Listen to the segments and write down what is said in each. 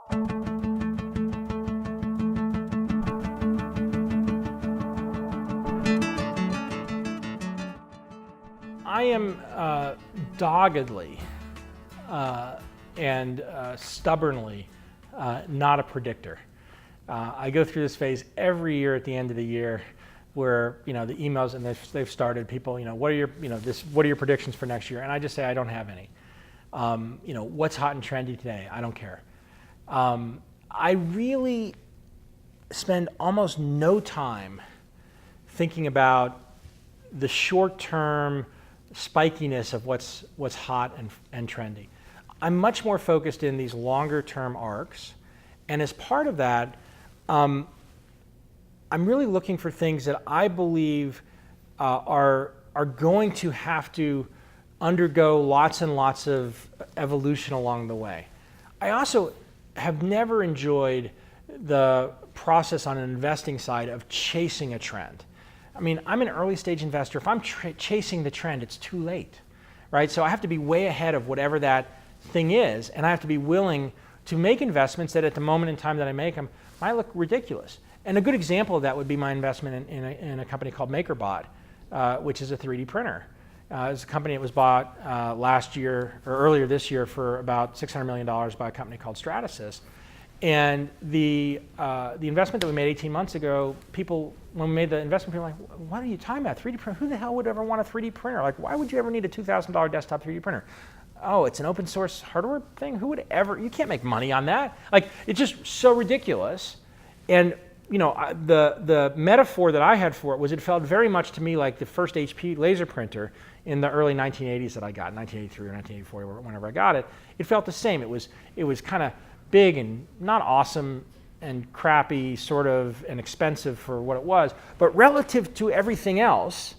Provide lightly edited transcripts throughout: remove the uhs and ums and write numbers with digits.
I am doggedly and stubbornly not a predictor. I go through this phase every year at the end of the year where, the emails, and they've started, people, what are your predictions for next year? And I just say, I don't have any. What's hot and trendy today? I don't care. I really spend almost no time thinking about the short-term spikiness of what's hot and trendy. I'm much more focused in these longer-term arcs, and as part of that, I'm really looking for things that I believe are going to have to undergo lots and lots of evolution along the way. I also have never enjoyed the process on an investing side of chasing a trend. I mean, I'm an early stage investor. If I'm chasing the trend, it's too late, right? So I have to be way ahead of whatever that thing is, and I have to be willing to make investments that at the moment in time that I make them might look ridiculous. And a good example of that would be my investment in a company called MakerBot, which is a 3D printer. It's a company that was bought last year, or earlier this year, for about $600 million by a company called Stratasys. And the investment that we made 18 months ago, people, when we made the investment, people were like, what are you talking about, 3D printer? Who the hell would ever want a 3D printer? Like, why would you ever need a $2,000 desktop 3D printer? Oh, it's an open source hardware thing? Who would ever, you can't make money on that. Like, it's just so ridiculous. And the metaphor that I had for it was it felt very much to me like the first HP laser printer in the early 1980s that I got, 1983 or 1984, or whenever I got it. It felt the same. It was kind of big and not awesome and crappy sort of and expensive for what it was, but relative to everything else,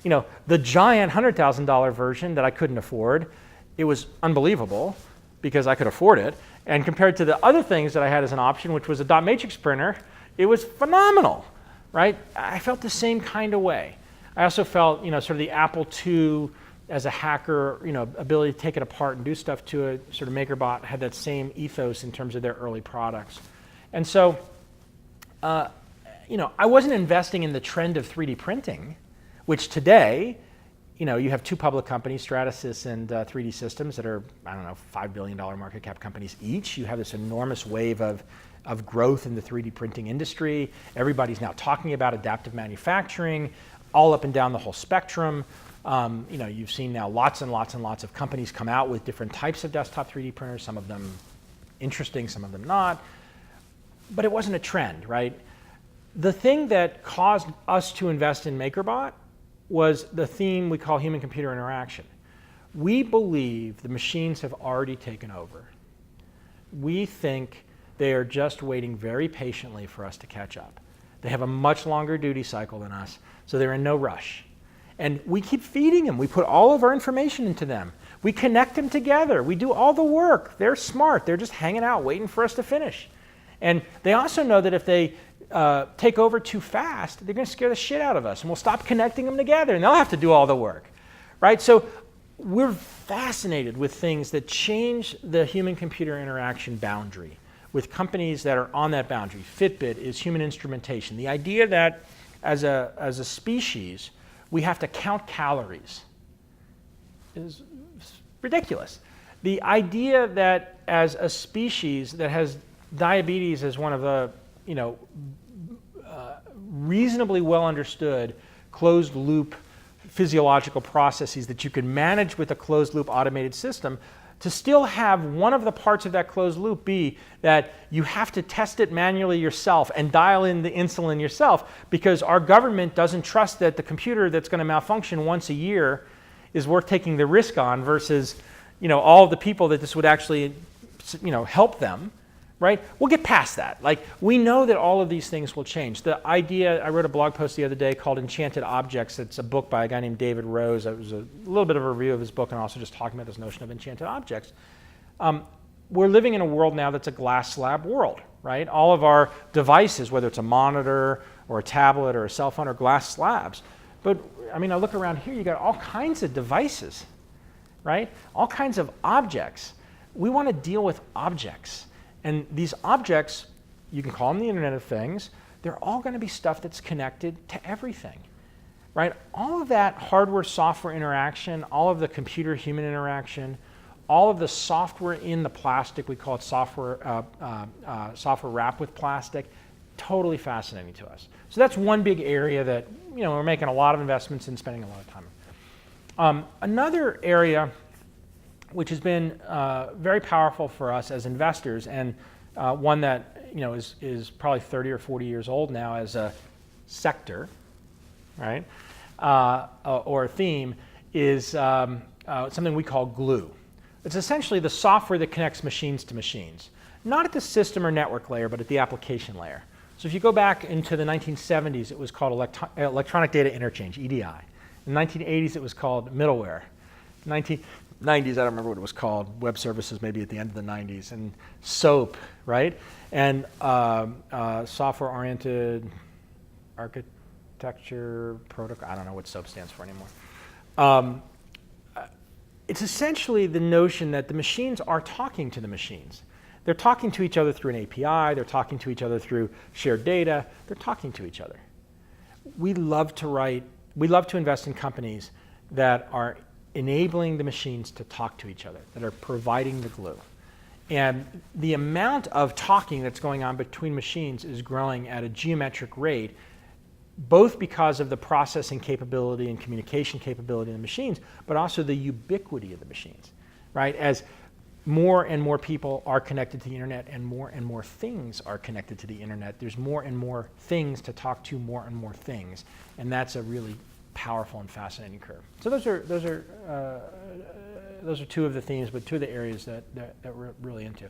the giant $100,000 version that I couldn't afford, it was unbelievable because I could afford it. And compared to the other things that I had as an option, which was a dot matrix printer, it was phenomenal, right? I felt the same kind of way. I also felt, sort of the Apple II as a hacker, ability to take it apart and do stuff to it. Sort of MakerBot had that same ethos in terms of their early products. And so, I wasn't investing in the trend of 3D printing, which today, you have two public companies, Stratasys and 3D Systems, that are, $5 billion market cap companies each. You have this enormous wave of growth in the 3D printing industry. Everybody's now talking about adaptive manufacturing, all up and down the whole spectrum. You've seen now lots and lots and lots of companies come out with different types of desktop 3D printers, some of them interesting, some of them not. But it wasn't a trend, right? The thing that caused us to invest in MakerBot was the theme we call human-computer interaction. We believe the machines have already taken over. We think they are just waiting very patiently for us to catch up. They have a much longer duty cycle than us, so they're in no rush. And we keep feeding them. We put all of our information into them. We connect them together. We do all the work. They're smart. They're just hanging out, waiting for us to finish. And they also know that if they take over too fast, they're going to scare the shit out of us, and we'll stop connecting them together, and they'll have to do all the work, right? So we're fascinated with things that change the human-computer interaction boundary, with companies that are on that boundary. Fitbit is human instrumentation. The idea that as a species, we have to count calories is ridiculous. The idea that as a species that has diabetes as one of the reasonably well understood closed loop physiological processes that you can manage with a closed loop automated system, to still have one of the parts of that closed loop be that you have to test it manually yourself and dial in the insulin yourself because our government doesn't trust that the computer that's going to malfunction once a year is worth taking the risk on versus all of the people that this would actually help them. Right? We'll get past that. Like, we know that all of these things will change. The idea, I wrote a blog post the other day called Enchanted Objects. It's a book by a guy named David Rose. It was a little bit of a review of his book and also just talking about this notion of enchanted objects. We're living in a world now that's a glass slab world, right? All of our devices, whether it's a monitor or a tablet or a cell phone, are glass slabs. But, I look around here, you got all kinds of devices, right? All kinds of objects. We want to deal with objects. And these objects, you can call them the Internet of Things, they're all going to be stuff that's connected to everything, right? All of that hardware-software interaction, all of the computer-human interaction, all of the software in the plastic, we call it software wrapped with plastic, totally fascinating to us. So that's one big area that we're making a lot of investments in, spending a lot of time on. Another area which has been very powerful for us as investors, and one that is probably 30 or 40 years old now as a sector, right, or a theme, is something we call glue. It's essentially the software that connects machines to machines, not at the system or network layer, but at the application layer. So if you go back into the 1970s, it was called electronic data interchange, EDI. In the 1980s, it was called middleware. 1990s, I don't remember what it was called, web services maybe at the end of the 90s, and SOAP, right? And software-oriented architecture protocol, I don't know what SOAP stands for anymore. It's essentially the notion that the machines are talking to the machines. They're talking to each other through an API, they're talking to each other through shared data, they're talking to each other. We love to invest in companies that are enabling the machines to talk to each other, that are providing the glue. And the amount of talking that's going on between machines is growing at a geometric rate, both because of the processing capability and communication capability of the machines, but also the ubiquity of the machines, right? As more and more people are connected to the internet and more things are connected to the internet, there's more and more things to talk to more and more things. And that's a really powerful and fascinating curve. So those are two of the themes, but two of the areas that we're really into.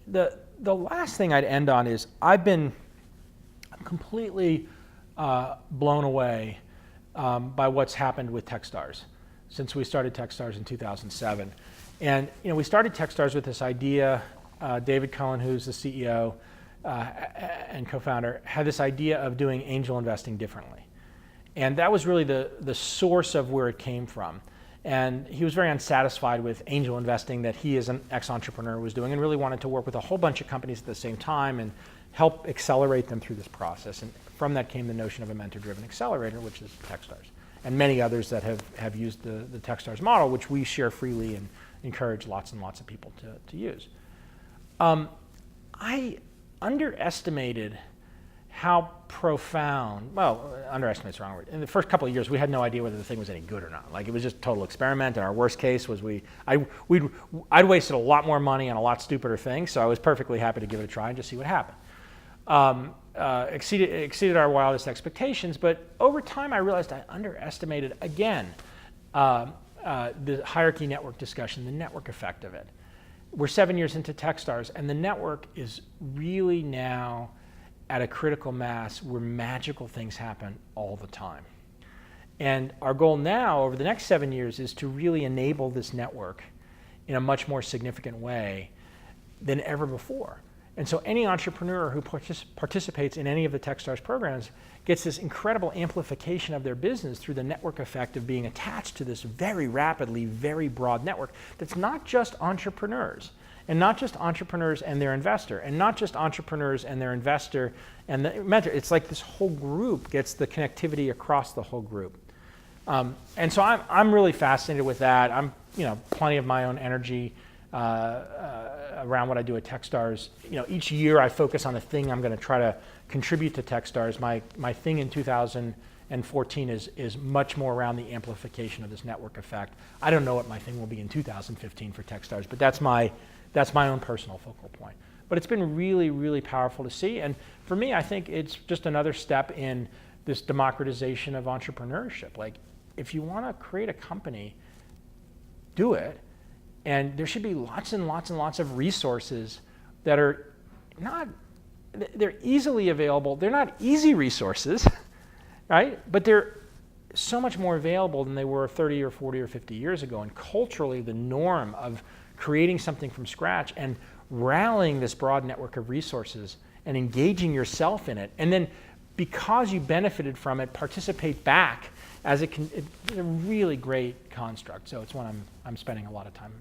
The last thing I'd end on is I've been completely blown away by what's happened with Techstars since we started Techstars in 2007. And we started Techstars with this idea. David Cohen, who's the CEO and co-founder, had this idea of doing angel investing differently. And that was really the source of where it came from. And he was very unsatisfied with angel investing that he as an ex-entrepreneur was doing, and really wanted to work with a whole bunch of companies at the same time and help accelerate them through this process. And from that came the notion of a mentor-driven accelerator, which is Techstars, and many others that have used the Techstars model, which we share freely and encourage lots and lots of people to use. I underestimated how profound, well, underestimate's the wrong word. In the first couple of years, we had no idea whether the thing was any good or not. Like, it was just a total experiment, and our worst case was I'd wasted a lot more money on a lot stupider things, so I was perfectly happy to give it a try and just see what happened. Exceeded our wildest expectations, but over time I realized I underestimated, again, the hierarchy network discussion, the network effect of it. We're 7 years into Techstars, and the network is really now at a critical mass where magical things happen all the time. And our goal now over the next 7 years is to really enable this network in a much more significant way than ever before. And so any entrepreneur who participates in any of the Techstars programs gets this incredible amplification of their business through the network effect of being attached to this very rapidly, very broad network that's not just entrepreneurs, and not just entrepreneurs and their investor, and not just entrepreneurs and their investor and the mentor. It's like this whole group gets the connectivity across the whole group. And so I'm really fascinated with that. I'm plenty of my own energy around what I do at Techstars. Each year I focus on a thing I'm going to try to contribute to Techstars. My thing in 2014 is much more around the amplification of this network effect. I don't know what my thing will be in 2015 for Techstars, but that's my own personal focal point. But it's been really, really powerful to see. And for me, I think it's just another step in this democratization of entrepreneurship. Like, if you want to create a company, do it. And there should be lots and lots and lots of resources that are they're easily available. They're not easy resources, right? But they're so much more available than they were 30 or 40 or 50 years ago. And culturally, the norm of creating something from scratch and rallying this broad network of resources and engaging yourself in it, and then because you benefited from it, participate back as it's a really great construct. So it's one I'm spending a lot of time